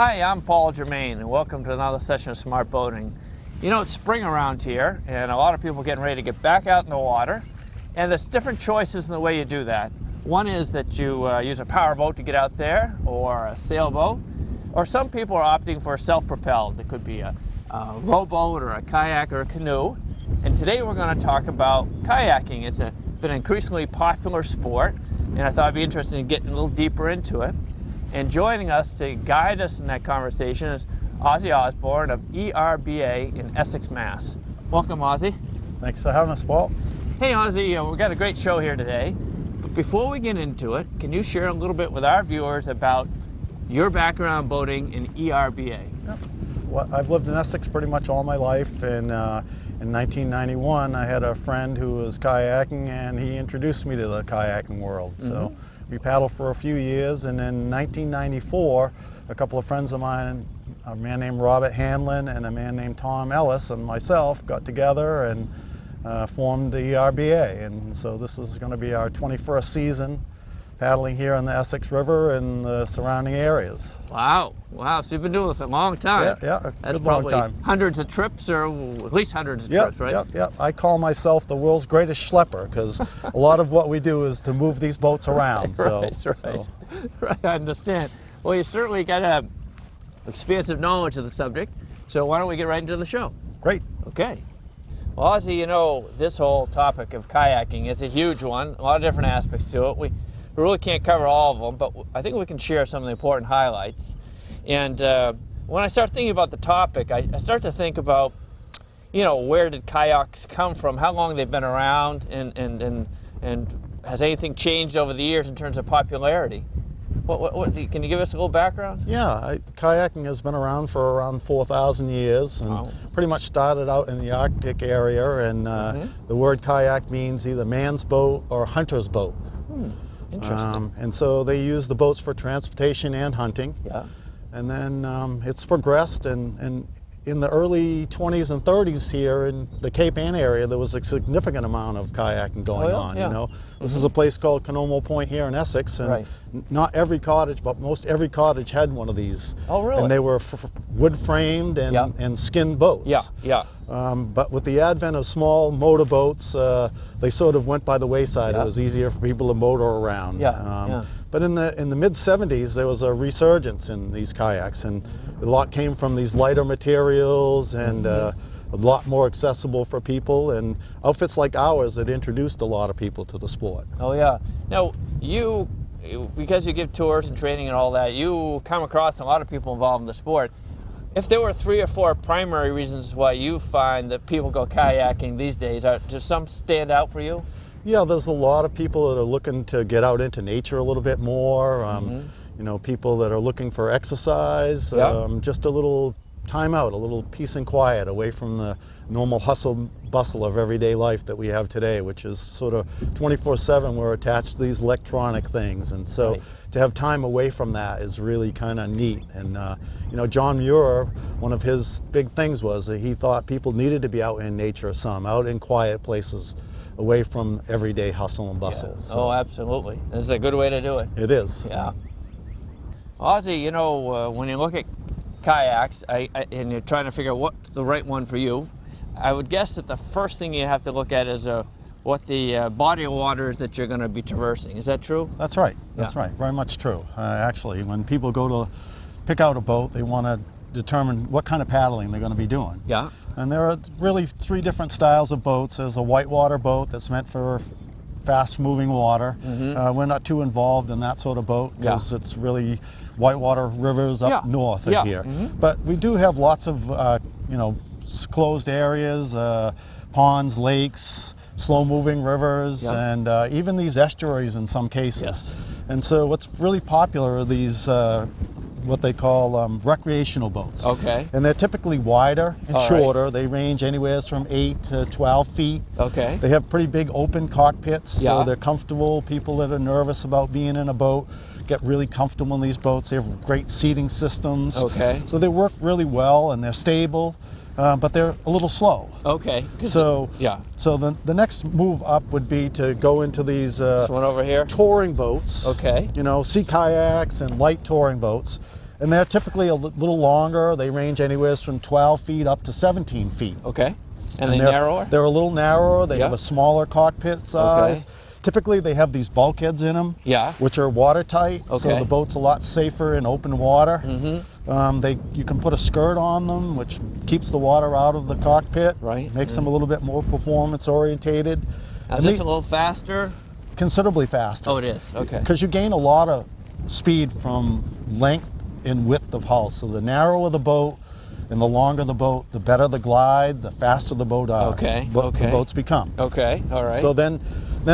Hi, I'm Paul Germain, and welcome to another session of Smart Boating. You know, it's spring around here, and a lot of people are getting ready to get back out in the water, and there's different choices in the way you do that. One is that you use a power boat to get out there, or a sailboat, or some people are opting for self-propelled. It could be a rowboat, or a kayak, or a canoe. And today we're going to talk about kayaking. It's been an increasingly popular sport, and I thought it'd be interesting in getting a little deeper into it. And joining us to guide us in that conversation is Ozzy Osborne of ERBA in Essex, Mass. Welcome, Ozzy. Thanks for having us, Paul. Hey, Ozzy, we've got a great show here today. But before we get into it, can you share a little bit with our viewers about your background boating in ERBA? Yep. Well, I've lived in Essex pretty much all my life, and in 1991 I had a friend who was kayaking, and he introduced me to the kayaking world. So we paddled for a few years, and in 1994 a couple of friends of mine, a man named Robert Hanlon and a man named Tom Ellis and myself, got together and formed the ERBA, and so this is going to be our 21st season paddling here on the Essex River and the surrounding areas. Wow, so you've been doing this a long time. Yeah, That's good long probably time. Hundreds of trips, or at least hundreds of trips, right? Yep. I call myself the world's greatest schlepper, because a lot of what we do is to move these boats around. Right, I understand. Well, you certainly got a expansive knowledge of the subject, so why don't we get right into the show? Great. Okay. Well, Ozzy, you know, this whole topic of kayaking is a huge one, a lot of different aspects to it. We really can't cover all of them, but I think we can share some of the important highlights. And when I start thinking about the topic, I start to think about, you know, where did kayaks come from, how long they've been around, and has anything changed over the years in terms of popularity? Can you give us a little background? Yeah, kayaking has been around for around 4,000 years, and pretty much started out in the Arctic area, and the word kayak means either man's boat or hunter's boat. Interesting. And so they use the boats for transportation and hunting. Yeah. And then it's progressed, and in the early 20s and 30s here in the Cape Ann area, there was a significant amount of kayaking going on. Yeah. You know, this is a place called Canomo Point here in Essex, and not every cottage, but most every cottage had one of these. Oh, really? And they were wood framed and skin boats. Yeah. But with the advent of small motor boats, they sort of went by the wayside. It was easier for people to motor around. But in the mid 70s, there was a resurgence in these kayaks, and a lot came from these lighter materials and a lot more accessible for people, and outfits like ours that introduced a lot of people to the sport. Oh yeah. Now you, because you give tours and training and all that, you come across a lot of people involved in the sport. If there were 3 or 4 primary reasons why you find that people go kayaking these days, does some stand out for you? Yeah, there's a lot of people that are looking to get out into nature a little bit more. You know, people that are looking for exercise, just a little time out, a little peace and quiet away from the normal hustle bustle of everyday life that we have today, which is sort of 24/7. We're attached to these electronic things, and so to have time away from that is really kind of neat. And you know, John Muir, one of his big things was that he thought people needed to be out in nature some, out in quiet places, away from everyday hustle and bustle. Yeah. Oh, absolutely. This is a good way to do it. It is. Yeah. Ozzy, you know, when you look at kayaks and you're trying to figure out what's the right one for you, I would guess that the first thing you have to look at is what the body of water is that you're going to be traversing. Is that true? That's right. That's right. Very much true. Actually, when people go to pick out a boat, they want to determine what kind of paddling they're going to be doing. Yeah. And there are really 3 different styles of boats. There's a whitewater boat that's meant for fast-moving water. We're not too involved in that sort of boat, because it's really whitewater rivers up north of here. But we do have lots of you know, closed areas, ponds, lakes, slow-moving rivers, and even these estuaries in some cases. And so what's really popular are these what they call recreational boats. Okay. And they're typically wider and shorter. They range anywhere from 8 to 12 feet. Okay. They have pretty big open cockpits, so they're comfortable. People that are nervous about being in a boat get really comfortable in these boats. They have great seating systems. Okay. So they work really well, and they're stable. But they're a little slow. Okay. So the next move up would be to go into these this one over here, touring boats. Okay. You know, sea kayaks and light touring boats. And they're typically a little longer. They range anywhere from 12 feet up to 17 feet. Okay. And they're narrower? They're a little narrower. They Yeah. have a smaller cockpit size. Okay. Typically, they have these bulkheads in them, Yeah. which are watertight, so Okay. the boat's a lot safer in open water. You can put a skirt on them, which keeps the water out of the cockpit. Right. Makes them a little bit more performance orientated. Now, is this a little faster? Considerably faster. Oh, it is. Okay. Because you gain a lot of speed from length and width of hull. So the narrower the boat and the longer the boat, the better the glide, the faster the boat are. Okay, The okay. boats become. Okay. All right. So then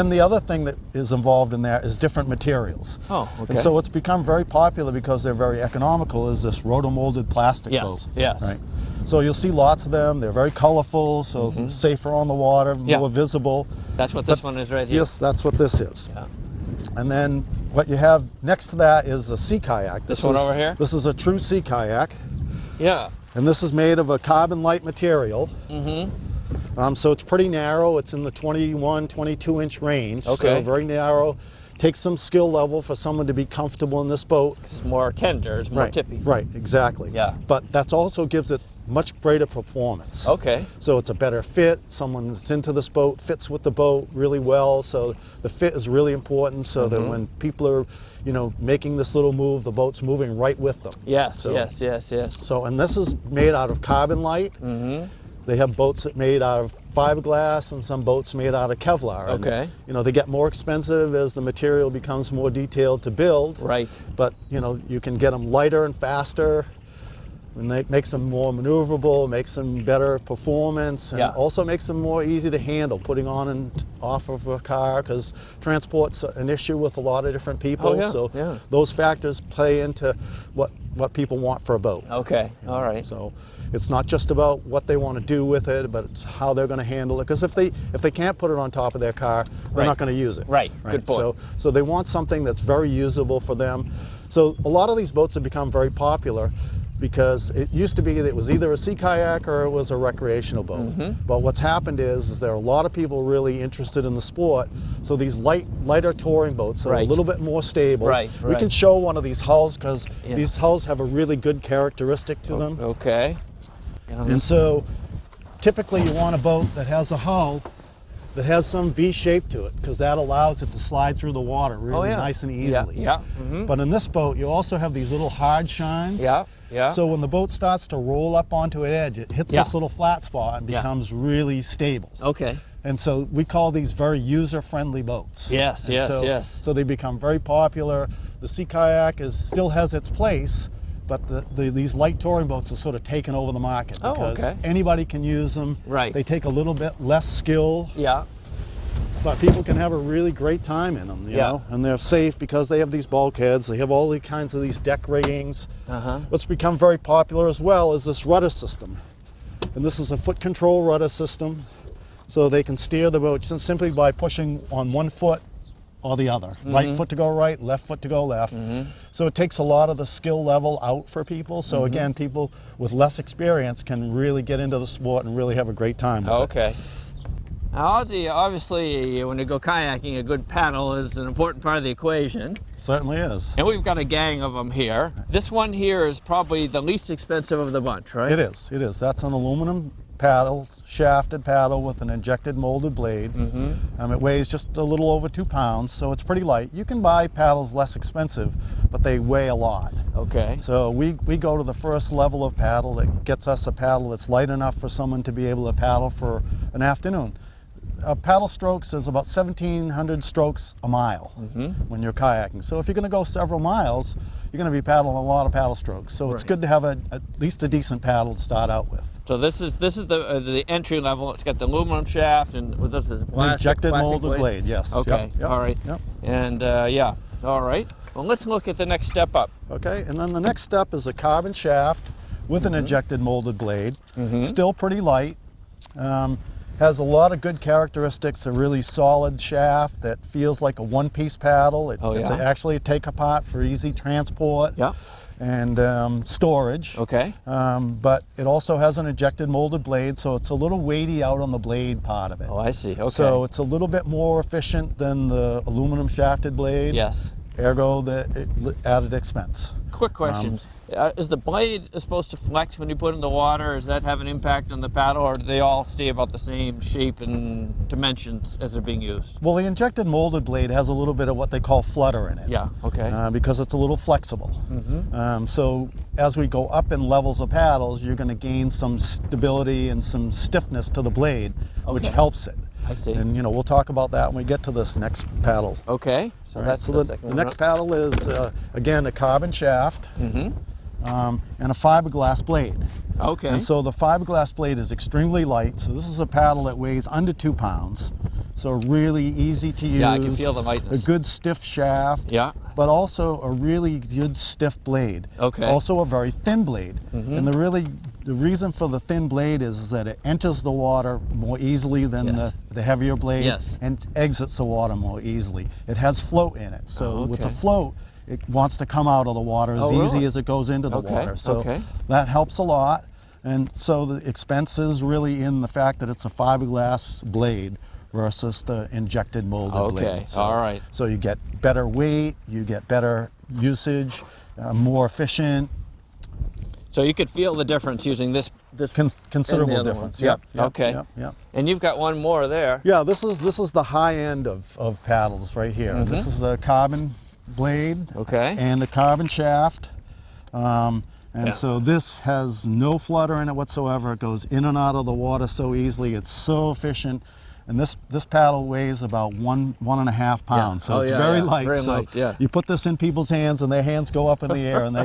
the other thing that is involved in that is different materials. Oh, okay. And so what's become very popular because they're very economical is this rotomolded plastic Yes, boat. yes. Right. So you'll see lots of them. They're very colorful, so safer on the water, Yeah. more visible. That's what this one is right here. Yes, that's what this is. Yeah. And then what you have next to that is a sea kayak. This one over here? This is a true sea kayak. Yeah. And this is made of a carbon light material. So it's pretty narrow. It's in the 21, 22 inch range. Okay. So very narrow. Takes some skill level for someone to be comfortable in this boat. It's more tender. It's more Right, tippy. right, exactly. Yeah. But that also gives it much greater performance. Okay. So it's a better fit. Someone that's into this boat fits with the boat really well. So the fit is really important so that when people are, making this little move, the boat's moving right with them. Yes. So- Yes. So, and this is made out of carbon light. They have boats that made out of fiberglass and some boats made out of Kevlar. And, Okay. they get more expensive as the material becomes more detailed to build. Right. But, you can get them lighter and faster. And it makes them more maneuverable, makes them better performance, and Yeah. also makes them more easy to handle, putting on and off of a car, because transport's an issue with a lot of different people. Oh, yeah, So yeah. those factors play into what people want for a boat. Okay. All right. So it's not just about what they want to do with it, but it's how they're going to handle it. Because if they can't put it on top of their car, they're Right. not going to use it. Right. Good point. So they want something that's very usable for them. So a lot of these boats have become very popular because it used to be that it was either a sea kayak or it was a recreational boat. But what's happened is there are a lot of people really interested in the sport. So these lighter touring boats are Right. a little bit more stable. Right, We can right. show one of these hulls because Yeah. these hulls have a really good characteristic to them. Okay. And so typically you want a boat that has a hull that has some V shape to it because that allows it to slide through the water really nice and easily. Yeah. But in this boat you also have these little hard shines. Yeah. Yeah. So when the boat starts to roll up onto an edge, it hits Yeah. this little flat spot and Yeah. becomes really stable. Okay. And so we call these very user-friendly boats. Yes. And Yes. so, Yes. So they become very popular. The sea kayak still has its place, but these light touring boats are sort of taken over the market Oh, because okay. anybody can use them. Right. They take a little bit less skill, Yeah. but people can have a really great time in them, you Yeah. know? And they're safe because they have these bulkheads. They have all the kinds of these deck riggings. What's become very popular as well is this rudder system. And this is a foot control rudder system. So they can steer the boat just simply by pushing on one foot or the other. Right foot to go right, left foot to go left. So it takes a lot of the skill level out for people. So again, people with less experience can really get into the sport and really have a great time with it. Okay. Now, Ozzy, obviously, when you go kayaking, a good paddle is an important part of the equation. Certainly is. And we've got a gang of them here. This one here is probably the least expensive of the bunch, right? It is, it is. That's an aluminum paddle, shafted paddle with an injected molded blade. It weighs just a little over 2 pounds, so it's pretty light. You can buy paddles less expensive, but they weigh a lot. Okay. So we go to the first level of paddle that gets us a paddle that's light enough for someone to be able to paddle for an afternoon. Paddle strokes is about 1,700 strokes a mile when you're kayaking. So if you're going to go several miles, you're going to be paddling a lot of paddle strokes. So it's good to have at least a decent paddle to start out with. So this is the entry level. It's got the aluminum shaft and with this is Injected molded blade, yes. Okay. Yep, All right. Yep. And yeah. All right. Well, let's look at the next step up. Okay, and then the next step is a carbon shaft with an injected molded blade. Still pretty light. Has a lot of good characteristics, a really solid shaft that feels like a one-piece paddle. It's actually a take-apart for easy transport and storage. Okay. But it also has an injected molded blade, so it's a little weighty out on the blade part of it. Oh, I see. Okay. So it's a little bit more efficient than the aluminum shafted blade. Yes. ergo the added expense. Quick question. Is the blade supposed to flex when you put it in the water? Does that have an impact on the paddle, or do they all stay about the same shape and dimensions as they're being used? Well, the injected molded blade has a little bit of what they call flutter in it. Yeah, okay. Because it's a little flexible. So as we go up in levels of paddles, you're going to gain some stability and some stiffness to the blade, which helps it. I see. And we'll talk about that when we get to this next paddle. Okay, so that's So the the second one. next paddle is, again, a carbon shaft and a fiberglass blade. Okay. And so the fiberglass blade is extremely light. So this is a paddle that weighs under 2 pounds. So really easy to use. Yeah, I can feel the lightness. A good stiff shaft. Yeah. But also a really good stiff blade. Okay. Also a very thin blade. And the reason for the thin blade is that it enters the water more easily than the heavier blade, and exits the water more easily. It has float in it. So with the float, it wants to come out of the water as easy as it goes into the water. So that helps a lot. And so the expense is really in the fact that it's a fiberglass blade versus the injected molded blade. Okay, all right. So you get better weight, you get better usage, more efficient. So you could feel the difference using this Considerable and the other difference. one. Yep. Okay. Yep. And you've got one more there. Yeah, this is the high end of paddles right here. This is the carbon blade and the carbon shaft. So this has no flutter in it whatsoever. It goes in and out of the water so easily. It's so efficient. And this paddle weighs about 1.5 pounds, so it's very light. Very so light, yeah. you put this in people's hands, and their hands go up in the air, and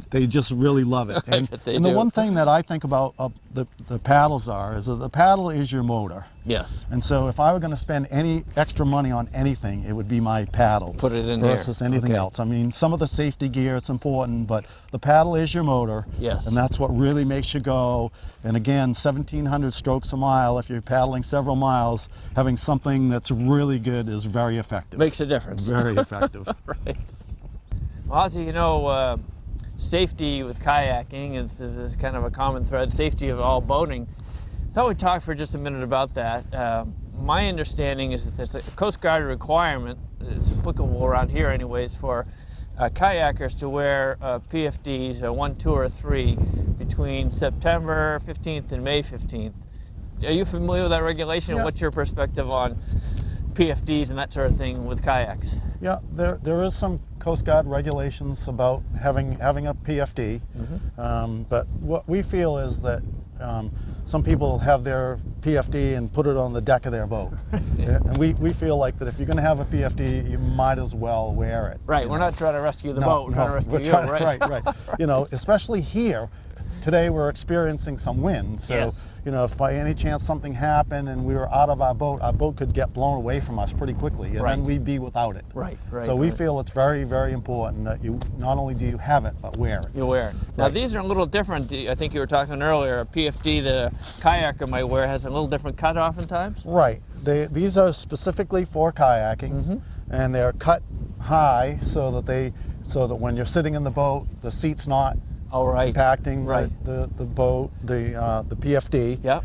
they just really love it. And, the one thing that I think about the paddles is that the paddle is your motor. Yes. And so if I were going to spend any extra money on anything, it would be my paddle. Put it in versus here. anything else. I mean, some of the safety gear, it's important, but the paddle is your motor. Yes. And that's what really makes you go. And again, 1,700 strokes a mile, if you're paddling several miles, having something that's really good is very effective. Makes a difference. Very effective. Right. Well, as you know, safety with kayaking is kind of a common thread. Safety of all boating. I thought we'd talk for just a minute about that. My understanding is that there's a Coast Guard requirement, it's applicable around here anyways, for kayakers to wear PFDs, 1, 2, or 3, between September 15th and May 15th. Are you familiar with that regulation? Yeah. And what's your perspective on PFDs and that sort of thing with kayaks? Yeah, there is some Coast Guard regulations about having a PFD, but what we feel is that some people have their PFD and put it on the deck of their boat. And we feel like that if you're going to have a PFD, you might as well wear it. Right, we're not trying to rescue the boat, we're trying to rescue you, right? Right. Especially here, today we're experiencing some wind, so if by any chance something happened and we were out of our boat could get blown away from us pretty quickly, and then we'd be without it. Right. So we feel it's very, very important that you not only do you have it, but wear it. You wear it. Now these are a little different. I think you were talking earlier, a PFD the kayaker might wear has a little different cut oftentimes? Right. These are specifically for kayaking, and they're cut high so that when you're sitting in the boat, the seat's not impacting the boat, the PFD. Yeah.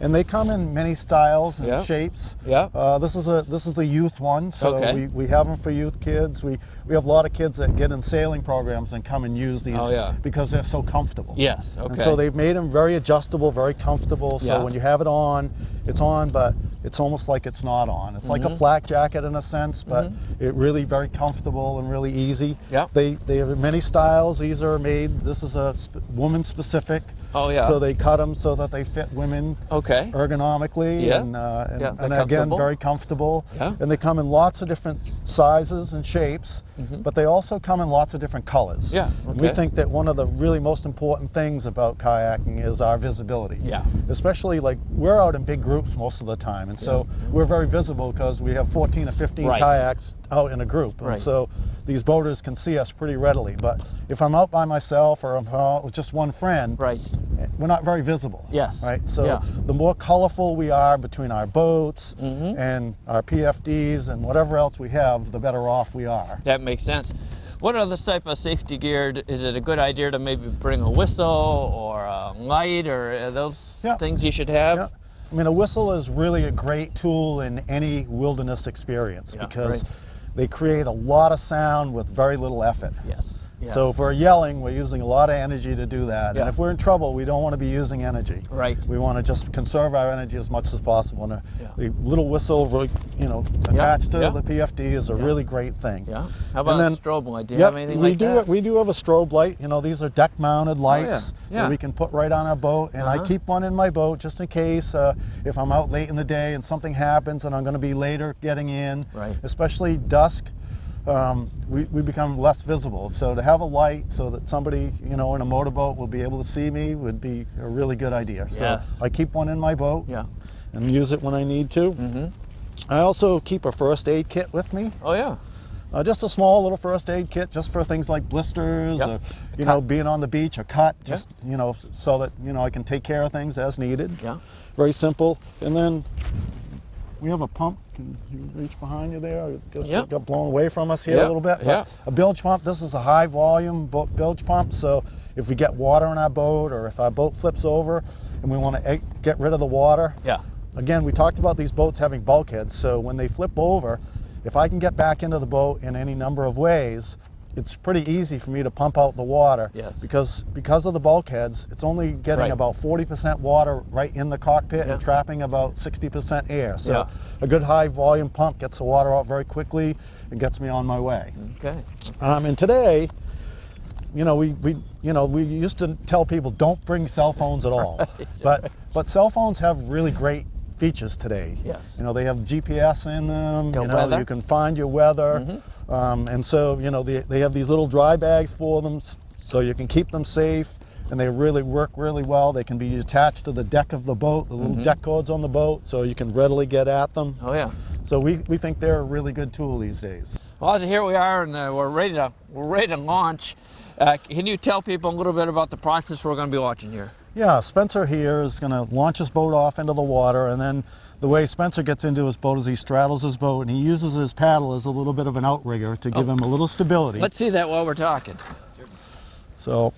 And they come in many styles and shapes. Yeah. This is the youth one, so we have them for youth kids. We have a lot of kids that get in sailing programs and come and use these because they're so comfortable. Yes. Okay. And so they've made them very adjustable, very comfortable. So when you have it on, it's on, but it's almost like it's not on. It's like a flak jacket in a sense, but it really very comfortable and really easy. Yeah. They have many styles. These are made. This is a woman specific. Oh yeah. So they cut them so that they fit women ergonomically and again very comfortable. Yeah. And they come in lots of different sizes and shapes, but they also come in lots of different colors. Yeah. Okay. We think that one of the really most important things about kayaking is our visibility. Yeah. Especially like we're out in big groups most of the time, and so we're very visible because we have 14 or 15 kayaks out in a group, and so these boaters can see us pretty readily. But if I'm out by myself or I'm out with just one friend, we're not very visible. Yes. Right. So the more colorful we are between our boats and our PFDs and whatever else we have, the better off we are. That makes sense. What other type of safety gear? Is it a good idea to maybe bring a whistle or a light, or are those things you should have? Yeah. I mean, a whistle is really a great tool in any wilderness experience because they create a lot of sound with very little effort. Yes. Yes. So if we're yelling, we're using a lot of energy to do that. Yeah. And if we're in trouble, we don't want to be using energy. Right. We want to just conserve our energy as much as possible. And Yeah. the little whistle, really, attached to Yeah. the PFD is a really great thing. Yeah. How about then, a strobe light? Do you have anything like that? We do have a strobe light. These are deck-mounted lights Yeah. that we can put right on our boat. And I keep one in my boat just in case if I'm out late in the day and something happens and I'm going to be later getting in, Right. especially dusk. We become less visible. So to have a light so that somebody, in a motorboat will be able to see me would be a really good idea. Yes. So I keep one in my boat Yeah. and use it when I need to. I also keep a first aid kit with me. Oh yeah. Just a small little first aid kit just for things like blisters, being on the beach, a cut, just, so that, I can take care of things as needed. Yeah. Very simple. And then we have a pump. Can you reach behind you there? It got blown away from us here a little bit. Yeah. A bilge pump. This is a high volume bilge pump. So if we get water in our boat or if our boat flips over and we want to get rid of the water. Yeah. Again, we talked about these boats having bulkheads. So when they flip over, if I can get back into the boat in any number of ways, it's pretty easy for me to pump out the water. Yes. Because of the bulkheads, it's only getting about 40% water right in the cockpit and trapping about 60% air. So a good high volume pump gets the water out very quickly and gets me on my way. Okay. And today, we used to tell people don't bring cell phones at all, but cell phones have really great features today. Yes. They have GPS in them. Weather. You can find your weather. And so, they have these little dry bags for them so you can keep them safe, and they really work really well. They can be attached to the deck of the boat, the little deck cords on the boat, so you can readily get at them. Oh yeah. So we think they're a really good tool these days. Well, here we are, and we're ready to launch. Can you tell people a little bit about the process we're going to be watching here? Yeah, Spencer here is going to launch his boat off into the water, and then the way Spencer gets into his boat is he straddles his boat and he uses his paddle as a little bit of an outrigger to give him a little stability. Let's see that while we're talking. So,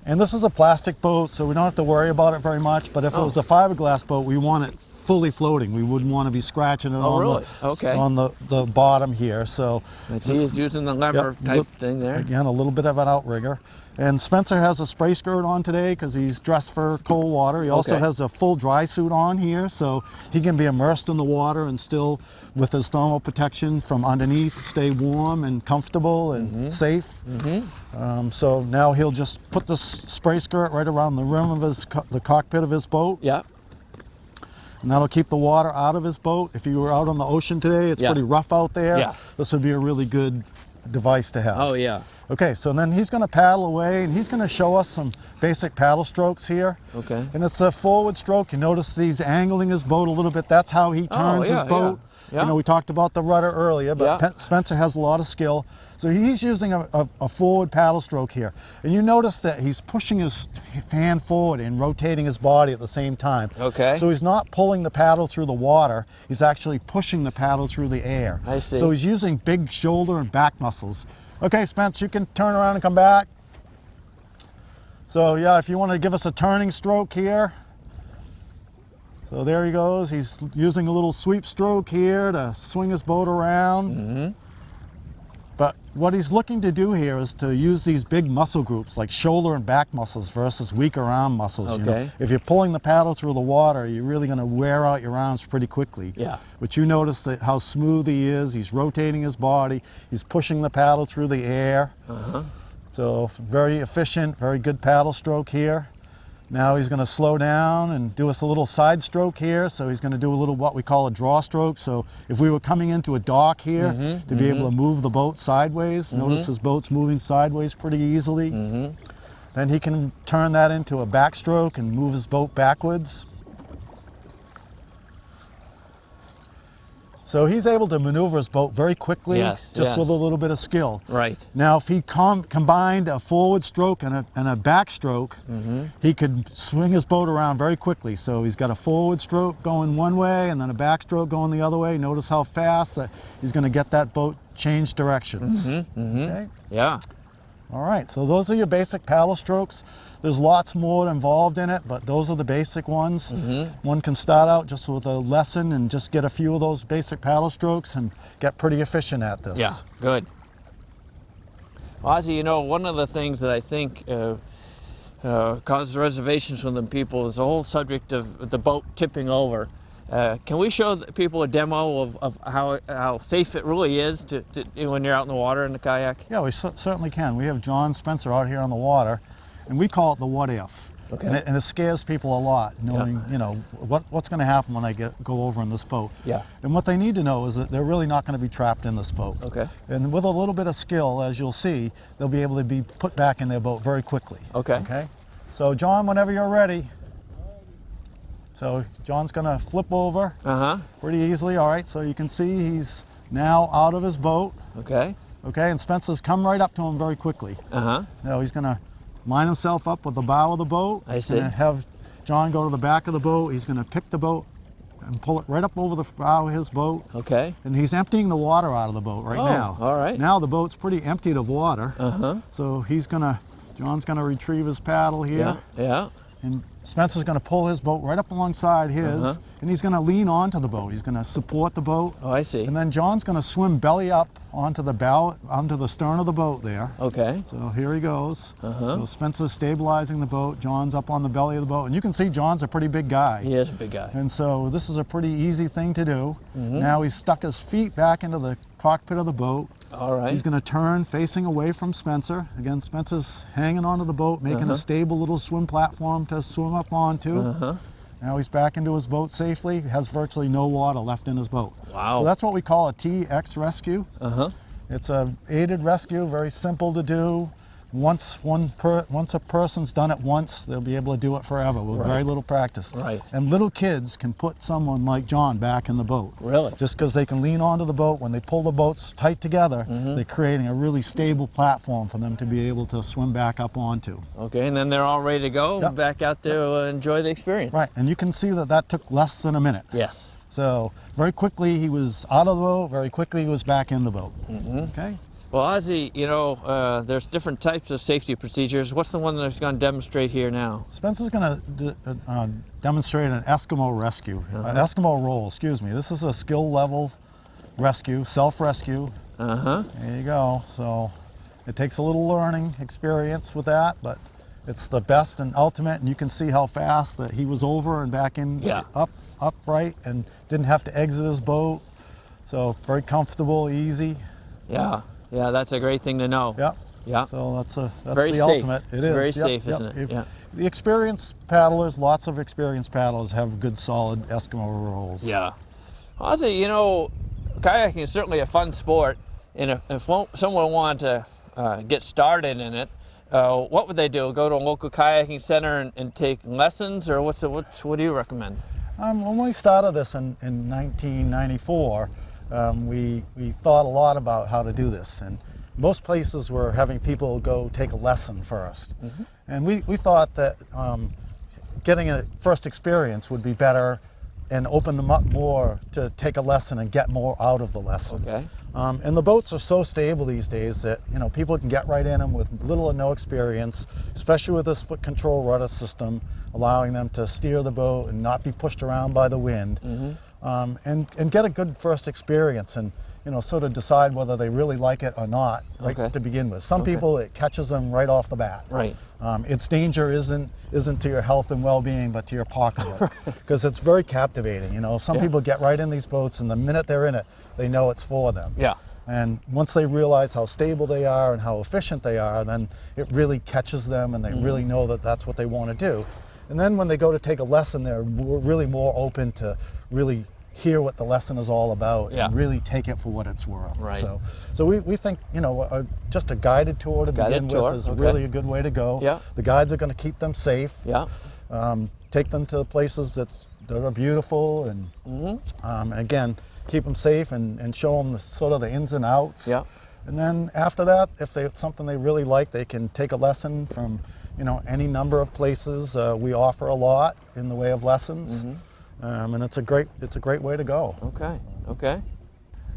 and this is a plastic boat, so we don't have to worry about it very much, but if it was a fiberglass boat, we want it fully floating. We wouldn't want to be scratching it on the bottom here. So I see he's using the lever type thing there. Again, a little bit of an outrigger. And Spencer has a spray skirt on today because he's dressed for cold water. He also has a full dry suit on here, so he can be immersed in the water and still, with his thermal protection from underneath, stay warm and comfortable and safe. So now he'll just put the spray skirt right around the rim of the cockpit of his boat. Yeah. And that'll keep the water out of his boat. If you were out on the ocean today, it's pretty rough out there. Yeah. This would be a really good device to have. Oh yeah. Okay, so then he's going to paddle away and he's going to show us some basic paddle strokes here. Okay. And it's a forward stroke. You notice he's angling his boat a little bit. That's how he turns his boat. Yeah. We talked about the rudder earlier, but Spencer has a lot of skill. So he's using a forward paddle stroke here. And you notice that he's pushing his hand forward and rotating his body at the same time. Okay. So he's not pulling the paddle through the water, he's actually pushing the paddle through the air. I see. So he's using big shoulder and back muscles. Okay, Spence, you can turn around and come back. So yeah, if you want to give us a turning stroke here. So there he goes. He's using a little sweep stroke here to swing his boat around. But what he's looking to do here is to use these big muscle groups like shoulder and back muscles versus weaker arm muscles. Okay. If you're pulling the paddle through the water, you're really going to wear out your arms pretty quickly. Yeah. But you notice that how smooth he is. He's rotating his body. He's pushing the paddle through the air. So very efficient, very good paddle stroke here. Now he's going to slow down and do us a little side stroke here. So he's going to do a little what we call a draw stroke. So if we were coming into a dock here to be able to move the boat sideways, notice his boat's moving sideways pretty easily. Then he can turn that into a backstroke and move his boat backwards. So he's able to maneuver his boat very quickly, just with a little bit of skill. Right. Now, if he combined a forward stroke and a backstroke, he could swing his boat around very quickly. So he's got a forward stroke going one way and then a backstroke going the other way. Notice how fast that he's going to get that boat change directions. Okay? Yeah. All right, so those are your basic paddle strokes. There's lots more involved in it, but those are the basic ones. One can start out just with a lesson and just get a few of those basic paddle strokes and get pretty efficient at this. Yeah, good. Ozzy, you know, one of the things that I think causes reservations from the people is the whole subject of the boat tipping over. Can we show people a demo of how safe it really is to when you're out in the water in the kayak? Yeah, we certainly can. We have John Spencer out here on the water, and we call it the what if. Okay. And it scares people a lot, knowing you know what's going to happen when I go over in this boat. Yeah. And what they need to know is that they're really not going to be trapped in this boat. Okay. And with a little bit of skill, as you'll see, they'll be able to be put back in their boat very quickly. Okay. Okay. So John, whenever you're ready. So John's going to flip over pretty easily. All right, so you can see he's now out of his boat. Okay. Okay, and Spencer's come right up to him very quickly. Now he's going to line himself up with the bow of the boat. I see. He's going to have John go to the back of the boat. He's going to pick the boat and pull it right up over the bow of his boat. Okay. And he's emptying the water out of the boat right now. All right. Now the boat's pretty emptied of water. So John's going to retrieve his paddle here. Yeah. Yeah. And Spencer's going to pull his boat right up alongside his, and he's going to lean onto the boat. He's going to support the boat. Oh, I see. And then John's going to swim belly up onto the bow, onto the stern of the boat there. Okay. So here he goes. So Spencer's stabilizing the boat. John's up on the belly of the boat, and you can see John's a pretty big guy. He is a big guy. And so this is a pretty easy thing to do. Now he's stuck his feet back into the cockpit of the boat. All right. He's going to turn facing away from Spencer. Again, Spencer's hanging onto the boat, making a stable little swim platform to swim up onto. Now he's back into his boat safely. He has virtually no water left in his boat. Wow. So that's what we call a TX rescue. It's a aided rescue, very simple to do. Once a person's done it once, they'll be able to do it forever with very little practice. Right. And little kids can put someone like John back in the boat. Really? Just because they can lean onto the boat. When they pull the boats tight together, they're creating a really stable platform for them to be able to swim back up onto. Okay, and then they're all ready to go back out to enjoy the experience. Right, and you can see that took less than a minute. Yes. So very quickly he was out of the boat, very quickly he was back in the boat. Okay. Well, Ozzy, you know, there's different types of safety procedures. What's the one that's going to demonstrate here now? Spencer's going to demonstrate an Eskimo rescue, an Eskimo roll, excuse me. This is a skill level rescue, self-rescue. There you go. So it takes a little learning experience with that, but it's the best and ultimate, and you can see how fast that he was over and back in, upright, and didn't have to exit his boat. So very comfortable, easy. Yeah. Yeah, that's a great thing to know. Yeah. Yeah. So that's very the safe. ultimate. It It's is very safe, isn't it? Yeah. The experienced paddlers, lots of experienced paddlers have good solid Eskimo rolls. Yeah. Ozzy, you know, kayaking is certainly a fun sport, and if someone wanted to get started in it, what would they do? Go to a local kayaking center and take lessons, or what do you recommend? When we started this in 1994, we thought a lot about how to do this, and most places were having people go take a lesson first. And we thought that getting a first experience would be better and open them up more to take a lesson and get more out of the lesson. Okay. And the boats are so stable these days that people can get right in them with little or no experience, especially with this foot control rudder system, allowing them to steer the boat and not be pushed around by the wind. And get a good first experience and sort of decide whether they really like it or not to begin with. Some people, it catches them right off the bat. Right. Its danger isn't to your health and well-being, but to your pocketbook, because it's very captivating. Some people get right in these boats, and the minute they're in it, they know it's for them. Yeah. And once they realize how stable they are and how efficient they are, then it really catches them, and they really know that that's what they want to do. And then when they go to take a lesson, they're really more open to really hear what the lesson is all about and really take it for what it's worth. Right. So we think just a guided tour to begin with is really a good way to go. Yeah. The guides are going to keep them safe. Yeah. Take them to places that are beautiful, and again, keep them safe and show them sort of the ins and outs. Yeah. And then after that, if it's something they really like, they can take a lesson from any number of places. We offer a lot in the way of lessons. And it's a great way to go. Okay. Okay.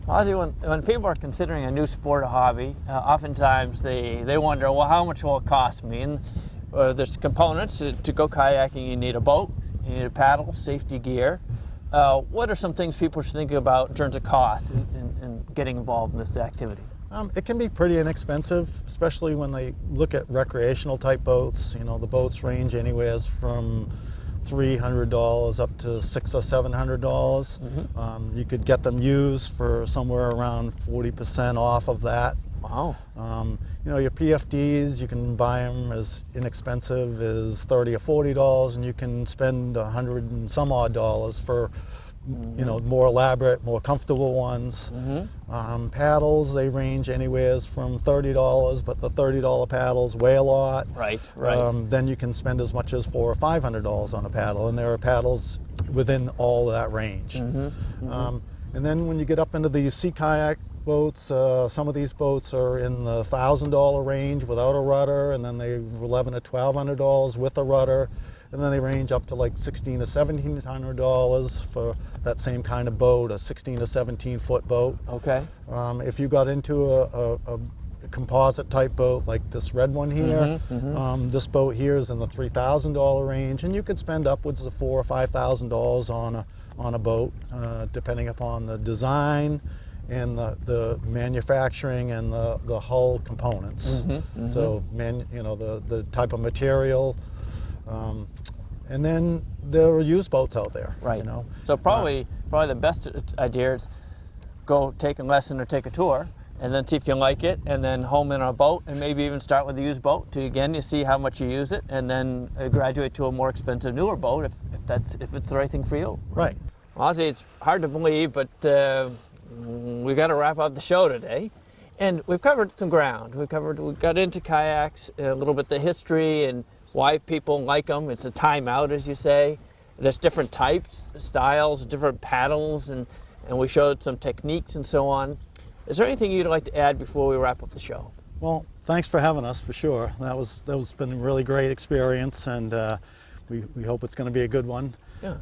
Ozzy, when people are considering a new sport or hobby, oftentimes they wonder, well, how much will it cost me? And there's components. To go kayaking, you need a boat, you need a paddle, safety gear. What are some things people should think about in terms of cost in getting involved in this activity? It can be pretty inexpensive, especially when they look at recreational type boats. You know, the boats range anywhere from $300 up to $600 or $700. Mm-hmm. You could get them used for somewhere around 40% off of that. Wow. You know, your PFDs, you can buy them as inexpensive as $30 or $40, and you can spend $100 and some odd dollars for, you know, more elaborate, more comfortable ones. Mm-hmm. Paddles, they range anywhere from $30, but the $30 paddles weigh a lot. Right, right. Then you can spend as much as $400 or $500 on a paddle, and there are paddles within all of that range. Mm-hmm. Mm-hmm. And then when you get up into these sea kayak boats, some of these boats are in the $1,000 range without a rudder, and then they're $1,100 to $1,200 with a rudder, and then they range up to like $1,600 to $1,700 for that same kind of boat, a 16 to 17 foot boat. Okay. If you got into a composite type boat like this red one here, this boat here is in the $3,000 range, and you could spend upwards of $4,000 or $5,000 on a boat, depending upon the design and the manufacturing and the hull components. So, you know, the type of material, and then there are used boats out there. Right. You know. So probably the best idea is go take a lesson or take a tour, and then see if you like it, and then home in a boat, and maybe even start with a used boat to, again, you see how much you use it, and then graduate to a more expensive newer boat if it's the right thing for you. Right. Ozzy, it's hard to believe, but we've got to wrap up the show today. And we've covered some ground. We got into kayaks, a little bit the history and why people like them. It's a time out, as you say. There's different types, styles, different paddles, and we showed some techniques and so on. Is there anything you'd like to add before we wrap up the show? Well, thanks for having us, for sure. That was been a really great experience, and we hope it's going to be a good one. Yeah.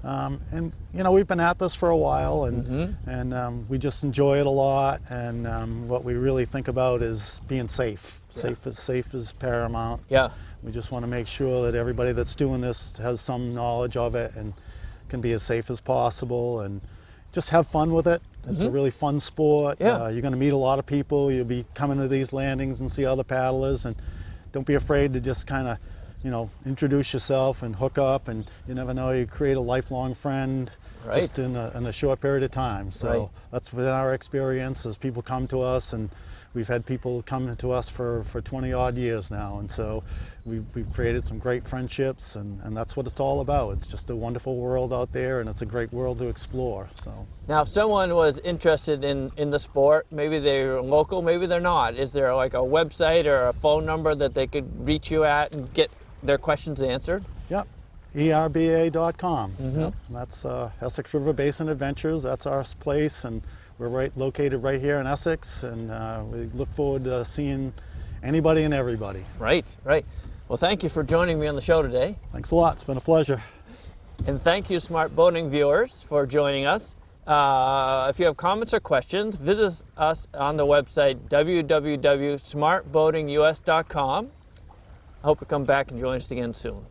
And you know, we've been at this for a while, and we just enjoy it a lot. And what we really think about is being safe. Yeah. Safe is paramount. Yeah. We just want to make sure that everybody that's doing this has some knowledge of it and can be as safe as possible, and just have fun with it. It's a really fun sport. Yeah. You're going to meet a lot of people. You'll be coming to these landings and see other paddlers, and don't be afraid to just kind of, you know, introduce yourself and hook up, and you never know, you create a lifelong friend just in a short period of time. So that's been our experience as people come to us, and we've had people come to us for 20 odd years now, and so we've created some great friendships, and that's what it's all about. It's just a wonderful world out there, and it's a great world to explore. So now, if someone was interested in the sport, maybe they're local, maybe they're not, is there like a website or a phone number that they could reach you at and get their questions answered? Yep, erba.com. Yep. That's Essex River Basin Adventures. That's our place, and we're located right here in Essex, and we look forward to seeing anybody and everybody. Right, right. Well, thank you for joining me on the show today. Thanks a lot. It's been a pleasure. And thank you, Smart Boating viewers, for joining us. If you have comments or questions, visit us on the website www.smartboatingus.com. I hope you come back and join us again soon.